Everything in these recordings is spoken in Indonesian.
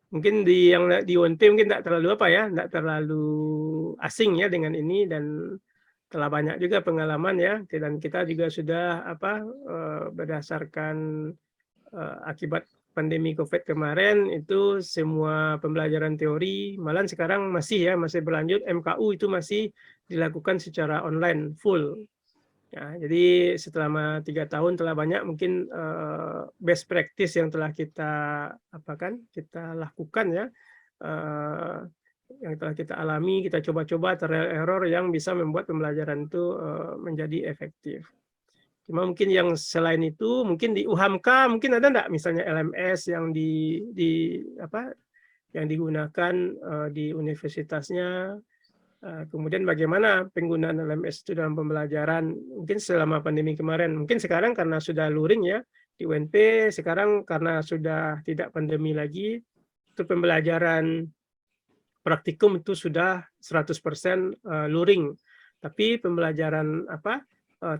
Mungkin yang di UNP mungkin tidak terlalu tidak terlalu asing ya dengan ini, dan telah banyak juga pengalaman ya, dan kita juga sudah berdasarkan akibat pandemi COVID kemarin itu semua pembelajaran teori, malah sekarang masih berlanjut, MKU itu masih dilakukan secara online full. Ya, jadi selama 3 tahun telah banyak mungkin best practice yang telah kita lakukan ya, yang telah kita alami, kita coba-coba trial error yang bisa membuat pembelajaran itu menjadi efektif. Cuma mungkin yang selain itu, mungkin di UHAMKA mungkin ada enggak misalnya LMS yang yang digunakan di universitasnya. Kemudian bagaimana penggunaan LMS itu dalam pembelajaran mungkin selama pandemi kemarin. Mungkin sekarang karena sudah luring ya di UNP, sekarang karena sudah tidak pandemi lagi, itu pembelajaran praktikum itu sudah 100% luring. Tapi pembelajaran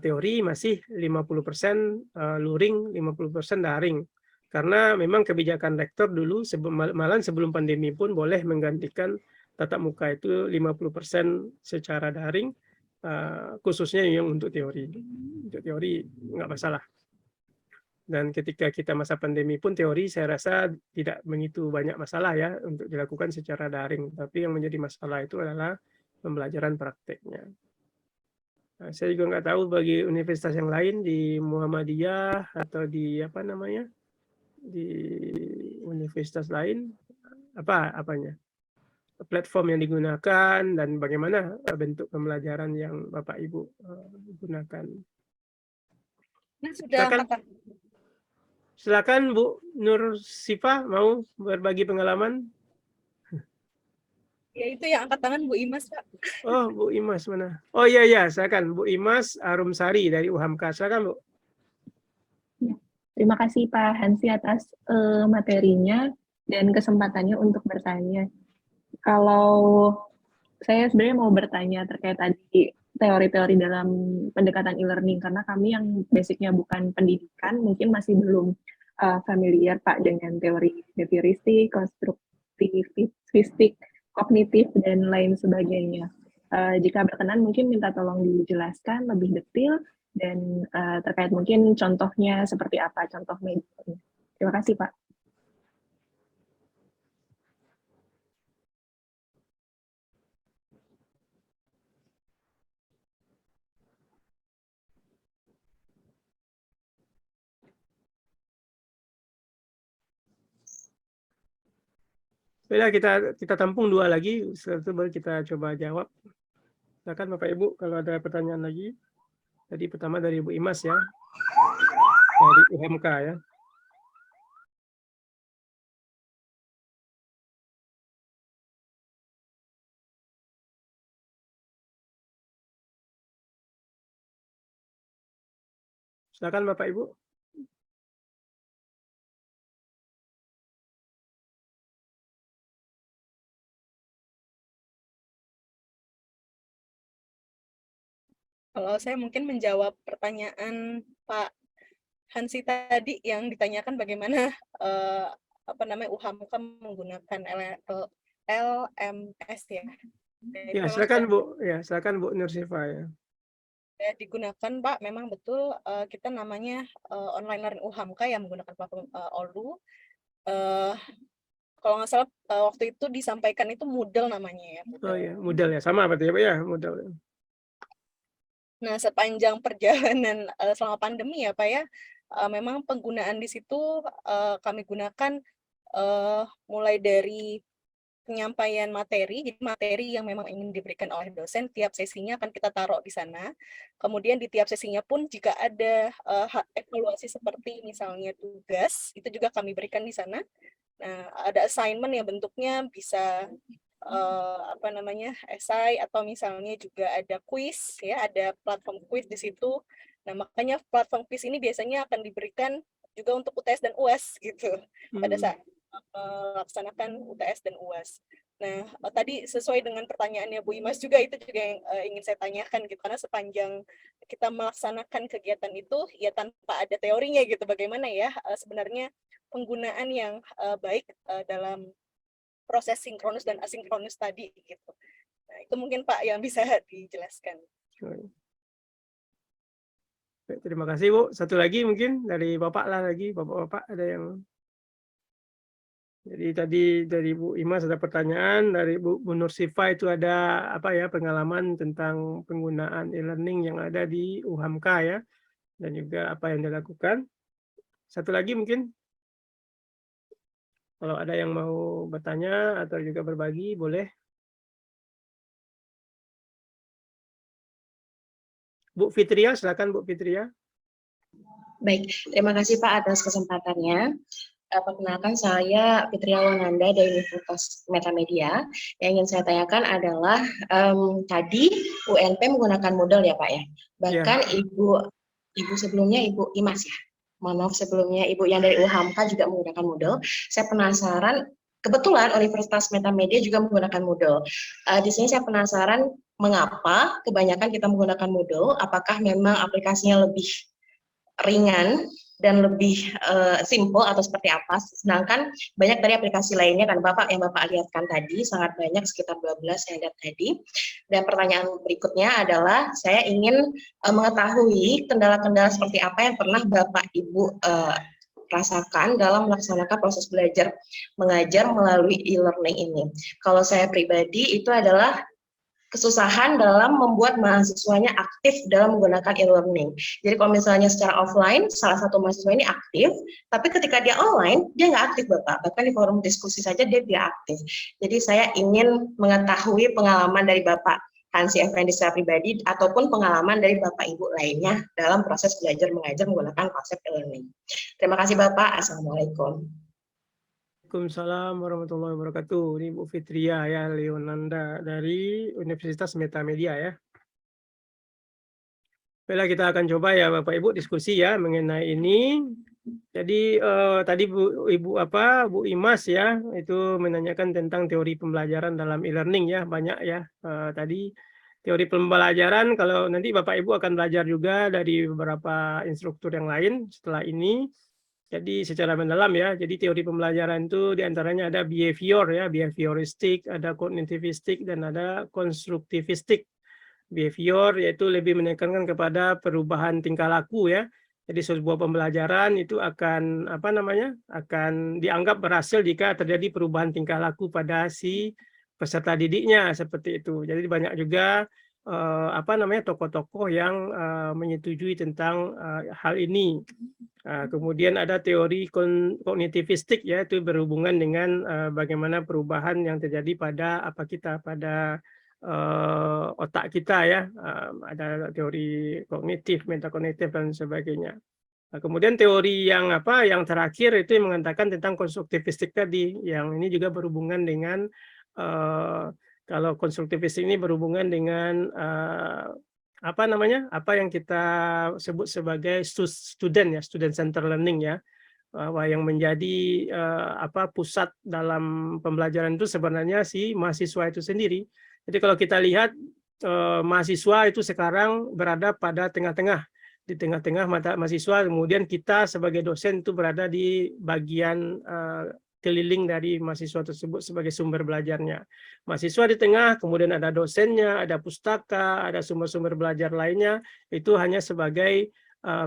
teori masih 50% luring, 50% daring. Karena memang kebijakan rektor dulu malah sebelum pandemi pun boleh menggantikan tatap muka itu 50% secara daring, khususnya yang untuk teori. Untuk teori nggak masalah. Dan ketika kita masa pandemi pun teori saya rasa tidak begitu banyak masalah ya untuk dilakukan secara daring. Tapi yang menjadi masalah itu adalah pembelajaran prakteknya. Nah, saya juga nggak tahu bagi universitas yang lain di Muhammadiyah atau di di universitas lain apanya platform yang digunakan dan bagaimana bentuk pembelajaran yang Bapak Ibu gunakan. Nah, sudah Silakan Bu Nur Sifa mau berbagi pengalaman. Ya itu yang angkat tangan Bu Imas, Pak. Oh, Bu Imas mana? Oh iya, silakan Bu Imas Arumsari dari UHAMKA. Silakan Bu. Ya, terima kasih Pak Hansi atas materinya dan kesempatannya untuk bertanya. Kalau saya sebenarnya mau bertanya terkait tadi teori-teori dalam pendekatan e-learning, karena kami yang basicnya bukan pendidikan mungkin masih belum familiar Pak dengan teori heuristik, konstruktivistik, kognitif, dan lain sebagainya. Jika berkenan mungkin minta tolong dijelaskan lebih detail dan terkait mungkin contohnya seperti apa, contoh medianya. Terima kasih Pak. Baiklah, kita tampung 2 lagi, setelah itu baru kita coba jawab. Silakan Bapak Ibu kalau ada pertanyaan lagi. Tadi pertama dari Bu Imas ya, dari UMK ya. Silakan Bapak Ibu. Kalau saya mungkin menjawab pertanyaan Pak Hansi tadi yang ditanyakan bagaimana UHAMKA menggunakan LMS ya. Ya, silakan Bu. Ya, silakan Bu Nursifa ya. Digunakan Pak, memang betul kita namanya online learning UHAMKA yang menggunakan platform Olu. Kalau nggak salah waktu itu disampaikan itu Moodle namanya ya. Oh iya, Moodle ya, sama berarti ya Pak ya, Moodle. Nah, sepanjang perjalanan selama pandemi ya Pak ya, memang penggunaan di situ kami gunakan mulai dari penyampaian materi, jadi materi yang memang ingin diberikan oleh dosen, tiap sesinya akan kita taruh di sana. Kemudian di tiap sesinya pun jika ada evaluasi seperti misalnya tugas, itu juga kami berikan di sana. Nah, ada assignment yang bentuknya bisa esai atau misalnya juga ada quiz ya, ada platform quiz di situ. Nah, makanya platform quiz ini biasanya akan diberikan juga untuk UTS dan UAS gitu pada saat melaksanakan UTS dan UAS. Nah, tadi sesuai dengan pertanyaannya Bu Imas juga itu juga yang ingin saya tanyakan gitu, karena sepanjang kita melaksanakan kegiatan itu ya tanpa ada teorinya gitu, bagaimana ya sebenarnya penggunaan yang baik dalam proses sinkronus dan asinkronus tadi gitu. Nah, itu mungkin Pak yang bisa dijelaskan. Baik, terima kasih Bu. Satu lagi mungkin dari Bapak lah lagi, Bapak-bapak ada yang. Jadi tadi dari Bu Imas ada pertanyaan, dari Bu Nur Sifa itu ada apa ya pengalaman tentang penggunaan e-learning yang ada di UHAMK ya, dan juga apa yang dilakukan. Satu lagi mungkin kalau ada yang mau bertanya atau juga berbagi boleh. Bu Fitria, silakan Bu Fitria. Baik, terima kasih Pak atas kesempatannya. Perkenalkan saya Fitria Wananda dari Universitas Metamedia. Yang ingin saya tanyakan adalah tadi UNP menggunakan Moodle ya Pak ya. Bahkan Ibu sebelumnya Ibu Imas ya. Mohon maaf sebelumnya Ibu yang dari UHAMK juga menggunakan Moodle. Saya penasaran, kebetulan Universitas Metamedia juga menggunakan Moodle. Di sini saya penasaran mengapa kebanyakan kita menggunakan Moodle. Apakah memang aplikasinya lebih ringan dan lebih simple atau seperti apa, sedangkan banyak dari aplikasi lainnya kan yang Bapak lihatkan tadi sangat banyak, sekitar 12 saya lihat tadi. Dan pertanyaan berikutnya adalah saya ingin mengetahui kendala-kendala seperti apa yang pernah Bapak Ibu rasakan dalam melaksanakan proses belajar mengajar melalui e-learning ini. Kalau saya pribadi itu adalah kesusahan dalam membuat mahasiswanya aktif dalam menggunakan e-learning. Jadi kalau misalnya secara offline, salah satu mahasiswa ini aktif, tapi ketika dia online, dia nggak aktif Bapak. Bahkan di forum diskusi saja dia tidak aktif. Jadi saya ingin mengetahui pengalaman dari Bapak Hansi Effendi secara pribadi, ataupun pengalaman dari Bapak Ibu lainnya dalam proses belajar mengajar menggunakan konsep e-learning. Terima kasih Bapak. Assalamualaikum. Waalaikumsalam warahmatullahi wabarakatuh. Ini Bu Fitria ya, Leonanda dari Universitas Metamedia ya. Baiklah, kita akan coba ya Bapak Ibu diskusi ya mengenai ini. Jadi tadi Bu Imas ya itu menanyakan tentang teori pembelajaran dalam e-learning ya, banyak ya tadi teori pembelajaran. Kalau nanti Bapak Ibu akan belajar juga dari beberapa instruktur yang lain setelah ini. Jadi secara mendalam ya, jadi teori pembelajaran itu diantaranya ada behavior ya, behavioristik, ada kognitivistik, dan ada konstruktivistik. Behavior yaitu lebih menekankan kepada perubahan tingkah laku ya. Jadi sebuah pembelajaran itu akan akan dianggap berhasil jika terjadi perubahan tingkah laku pada si peserta didiknya seperti itu. Jadi banyak juga tokoh-tokoh yang menyetujui tentang hal ini. Kemudian ada teori kognitivistik ya, itu berhubungan dengan bagaimana perubahan yang terjadi pada pada otak kita ya. Ada teori kognitif, metakognitif dan sebagainya. Kemudian teori yang terakhir itu yang mengatakan tentang konstruktivistik tadi, yang ini juga berhubungan dengan kalau konstruktivistik ini berhubungan dengan apa yang kita sebut sebagai student center learning ya, bahwa yang menjadi pusat dalam pembelajaran itu sebenarnya si mahasiswa itu sendiri. Jadi kalau kita lihat mahasiswa itu sekarang berada pada tengah-tengah, di tengah-tengah mata mahasiswa, kemudian kita sebagai dosen itu berada di bagian keliling dari mahasiswa tersebut sebagai sumber belajarnya. Mahasiswa di tengah, kemudian ada dosennya, ada pustaka, ada sumber-sumber belajar lainnya, itu hanya sebagai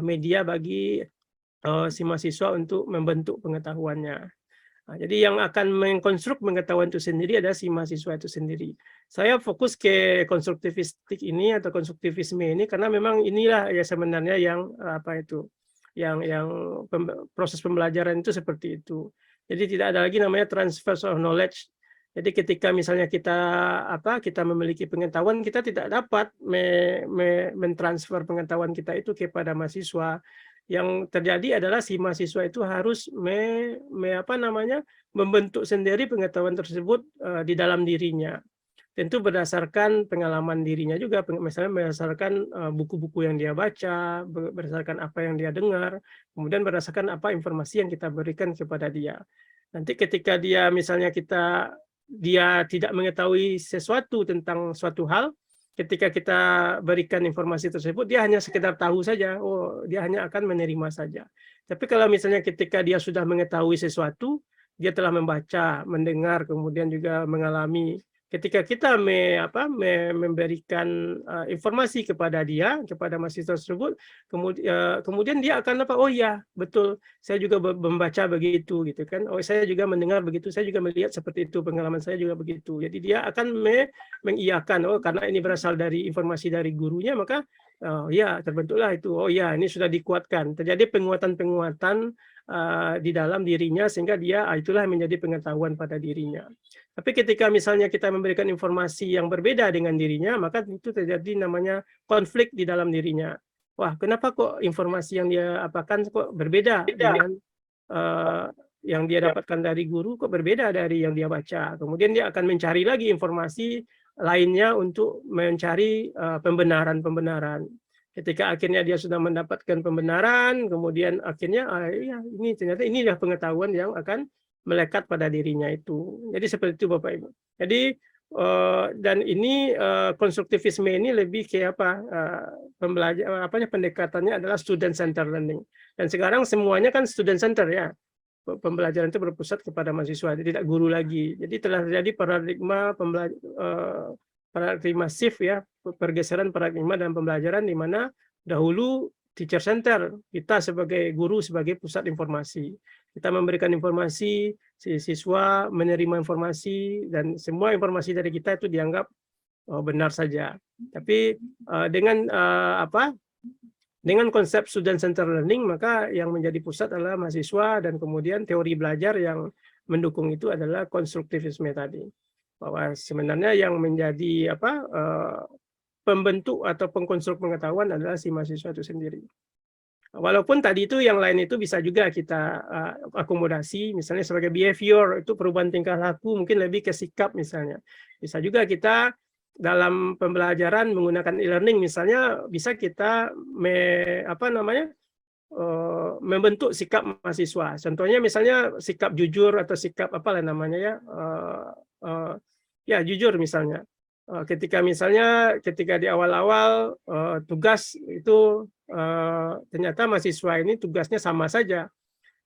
media bagi si mahasiswa untuk membentuk pengetahuannya. Nah, jadi yang akan mengkonstruk pengetahuan itu sendiri adalah si mahasiswa itu sendiri. Saya fokus ke konstruktivistik ini atau konstruktivisme ini karena memang inilah ya sebenarnya yang yang proses pembelajaran itu seperti itu. Jadi tidak ada lagi namanya transfer of knowledge. Jadi ketika misalnya kita memiliki pengetahuan, kita tidak dapat mentransfer pengetahuan kita itu kepada mahasiswa. Yang terjadi adalah si mahasiswa itu harus membentuk sendiri pengetahuan tersebut di dalam dirinya. Tentu berdasarkan pengalaman dirinya juga, misalnya berdasarkan buku-buku yang dia baca, berdasarkan apa yang dia dengar, kemudian berdasarkan apa informasi yang kita berikan kepada dia. Nanti ketika dia misalnya dia tidak mengetahui sesuatu tentang suatu hal, ketika kita berikan informasi tersebut, dia hanya sekedar tahu saja, dia hanya akan menerima saja. Tapi kalau misalnya ketika dia sudah mengetahui sesuatu, dia telah membaca, mendengar, kemudian juga mengalami. Ketika kita memberikan informasi kepada dia, kepada mahasiswa tersebut, kemudian dia akan apa? Oh ya, betul, saya juga membaca begitu, gitu kan? Oh, saya juga mendengar begitu, saya juga melihat seperti itu, pengalaman saya juga begitu. Jadi dia akan mengiyakan, oh karena ini berasal dari informasi dari gurunya, maka ya terbentuklah itu. Oh ya, ini sudah dikuatkan. Terjadi penguatan-penguatan di dalam dirinya sehingga dia itulah menjadi pengetahuan pada dirinya. Tapi ketika misalnya kita memberikan informasi yang berbeda dengan dirinya, maka itu terjadi namanya konflik di dalam dirinya. Wah, kenapa kok informasi yang dia apakan kok berbeda dengan yang dia dapatkan dari guru, kok berbeda dari yang dia baca. Kemudian dia akan mencari lagi informasi lainnya untuk mencari pembenaran-pembenaran. Ketika akhirnya dia sudah mendapatkan pembenaran, kemudian akhirnya ya ini ternyata inilah pengetahuan yang akan melekat pada dirinya itu. Jadi seperti itu Bapak Ibu. Jadi dan ini konstruktivisme ini lebih kayak apa? Pendekatannya adalah student center learning. Dan sekarang semuanya kan student center ya. Pembelajaran itu berpusat kepada mahasiswa, tidak guru lagi. Jadi telah terjadi paradigma shift ya, pergeseran paradigma dalam pembelajaran di mana dahulu teacher center, kita sebagai guru sebagai pusat informasi. Kita memberikan informasi, siswa menerima informasi dan semua informasi dari kita itu dianggap benar saja. Tapi dengan konsep student center learning, maka yang menjadi pusat adalah mahasiswa dan kemudian teori belajar yang mendukung itu adalah konstruktivisme tadi. Bahwa sebenarnya yang menjadi pembentuk atau pengkonstruk pengetahuan adalah si mahasiswa itu sendiri. Walaupun tadi itu yang lain itu bisa juga kita akomodasi, misalnya sebagai behavior, itu perubahan tingkah laku, mungkin lebih ke sikap misalnya. Bisa juga kita dalam pembelajaran menggunakan e-learning misalnya, bisa kita membentuk sikap mahasiswa. Contohnya misalnya sikap jujur atau sikap ya jujur misalnya. Ketika di awal-awal tugas itu ternyata mahasiswa ini tugasnya sama saja.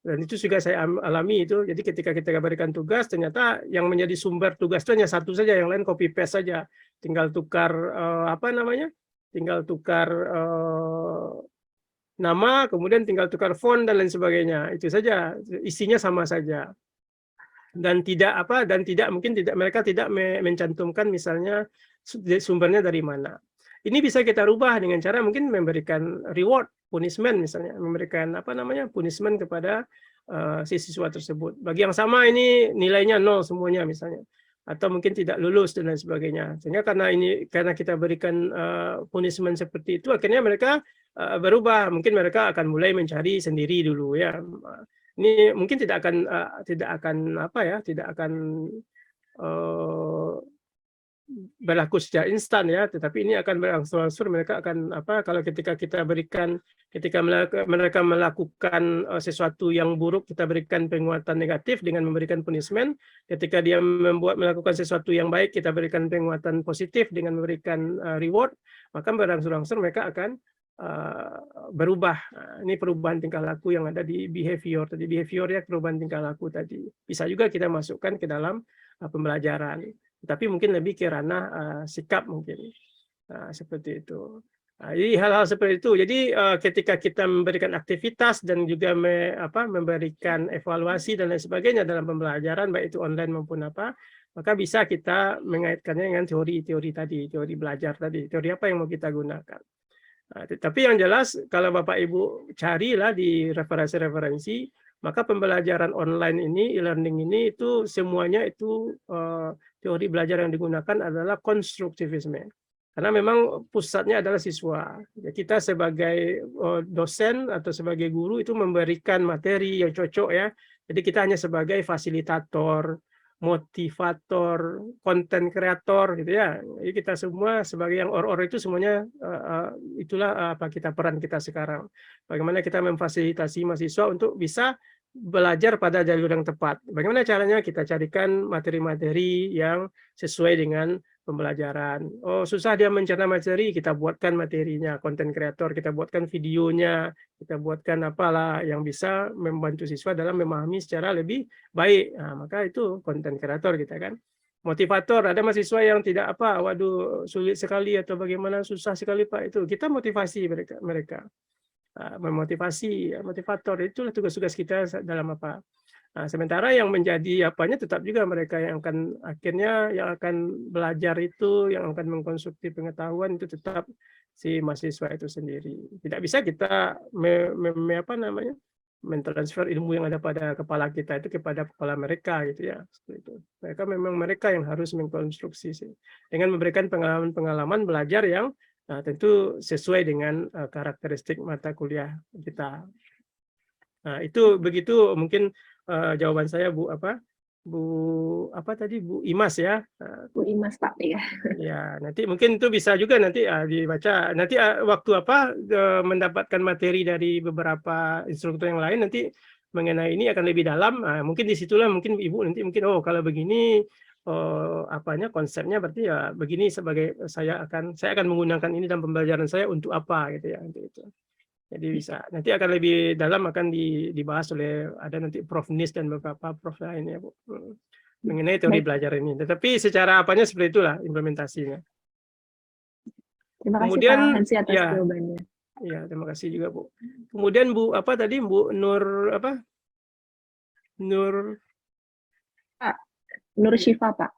Dan itu juga saya alami itu. Jadi ketika kita berikan tugas, ternyata yang menjadi sumber tugas itu hanya satu saja, yang lain copy paste saja. Tinggal tukar tinggal tukar nama, kemudian tinggal tukar font dan lain sebagainya. Itu saja, isinya sama saja. Dan mereka tidak mencantumkan misalnya sumbernya dari mana. Ini bisa kita rubah dengan cara mungkin memberikan reward, punishment misalnya, memberikan punishment kepada si siswa tersebut. Bagi yang sama ini nilainya 0 semuanya misalnya, atau mungkin tidak lulus dan lain sebagainya. Sehingga karena kita berikan punishment seperti itu, akhirnya mereka berubah. Mungkin mereka akan mulai mencari sendiri dulu ya. Ini mungkin tidak akan berlaku secara instan ya, tetapi ini akan berangsur-angsur. Mereka akan kalau ketika mereka melakukan sesuatu yang buruk, kita berikan penguatan negatif dengan memberikan punishment. Ketika dia melakukan sesuatu yang baik, kita berikan penguatan positif dengan memberikan reward, maka berangsur-angsur mereka akan berubah. Ini perubahan tingkah laku yang ada di behavior tadi. Behavior ya, perubahan tingkah laku tadi. Bisa juga kita masukkan ke dalam pembelajaran. Tapi mungkin lebih ke ranah sikap mungkin. Seperti itu. Jadi hal-hal seperti itu. Jadi ketika kita memberikan aktivitas dan juga memberikan evaluasi dan lain sebagainya dalam pembelajaran, baik itu online maupun maka bisa kita mengaitkannya dengan teori-teori tadi, teori belajar tadi, teori apa yang mau kita gunakan. Tapi yang jelas kalau Bapak Ibu carilah di referensi-referensi, maka pembelajaran online ini, e-learning ini itu semuanya itu teori belajar yang digunakan adalah konstruktivisme. Karena memang pusatnya adalah siswa. Ya, kita sebagai dosen atau sebagai guru itu memberikan materi yang cocok ya. Jadi kita hanya sebagai fasilitator, motivator, konten kreator gitu ya. Jadi kita semua sebagai yang itu semuanya itulah peran kita sekarang. Bagaimana kita memfasilitasi mahasiswa untuk bisa belajar pada jalur yang tepat. Bagaimana caranya? Kita carikan materi-materi yang sesuai dengan pembelajaran. Oh, susah dia mencerna materi, kita buatkan materinya, konten kreator, kita buatkan videonya, kita buatkan apalah yang bisa membantu siswa dalam memahami secara lebih baik. Nah, maka itu konten kreator kita kan. Motivator, ada mahasiswa yang tidak apa, waduh sulit sekali atau bagaimana susah sekali Pak, itu kita motivasi mereka. Memotivasi, motivator, itulah tugas-tugas kita dalam apa. Nah, sementara yang menjadi apanya tetap juga mereka yang akan akhirnya yang akan belajar itu, yang akan mengkonstruksi pengetahuan itu tetap si mahasiswa itu sendiri. Tidak bisa kita mentransfer ilmu yang ada pada kepala kita itu kepada kepala mereka gitu ya. Seperti itu. Mereka yang harus mengkonstruksi sih. Dengan memberikan pengalaman belajar yang tentu sesuai dengan karakteristik mata kuliah kita. Nah, itu begitu mungkin jawaban saya Bu Imas ya. Bu Imas Pak ya. Ya, nanti mungkin itu bisa juga nanti dibaca. Nanti waktu mendapatkan materi dari beberapa instruktur yang lain nanti mengenai ini akan lebih dalam. Mungkin disitulah mungkin Ibu nanti mungkin kalau begini konsepnya berarti ya begini saya akan menggunakan ini dalam pembelajaran saya untuk apa gitu ya untuk itu. Jadi bisa nanti akan lebih dalam akan dibahas oleh ada nanti Prof Nis dan beberapa prof lainnya Bu mengenai teori belajar ini. Tetapi secara apanya seperti itulah implementasinya. Terima kasih Kemudian, Pak Hansi atas jawabannya. Ya, terima kasih juga Bu. Kemudian Bu Nur Nur Syifa Pak.